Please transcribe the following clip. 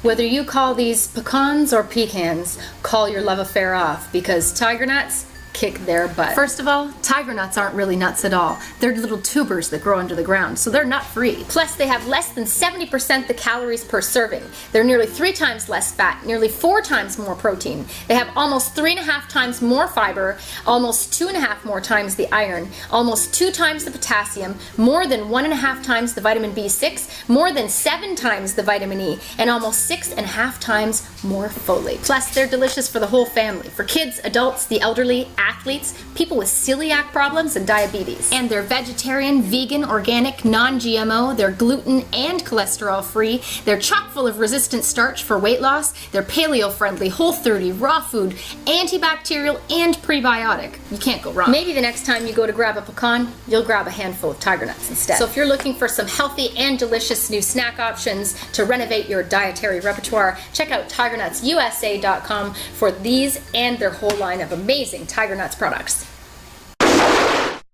Whether you call these pecans or pecans, call your love affair off, because tiger nuts kick their butt. First of all, tiger nuts aren't really nuts at all. They're little tubers that grow under the ground, so they're nut-free. Plus, they have less than 70% the calories per serving. They're nearly 3 times less fat, nearly 4 times more protein. They have almost 3.5 times more fiber, almost 2.5 more times the iron, almost 2 times the potassium, more than 1.5 times the vitamin B6, more than 7 times the vitamin E, and almost 6.5 times more folate. Plus, they're delicious for the whole family, for kids, adults, the elderly, athletes, people with celiac problems and diabetes. And they're vegetarian, vegan, organic, non-GMO, they're gluten and cholesterol free, they're chock full of resistant starch for weight loss, they're paleo friendly, Whole30, raw food, antibacterial and prebiotic. You can't go wrong. Maybe the next time you go to grab a pecan, you'll grab a handful of tiger nuts instead. So if you're looking for some healthy and delicious new snack options to renovate your dietary repertoire, check out tigernutsusa.com for these and their whole line of amazing tiger nuts products.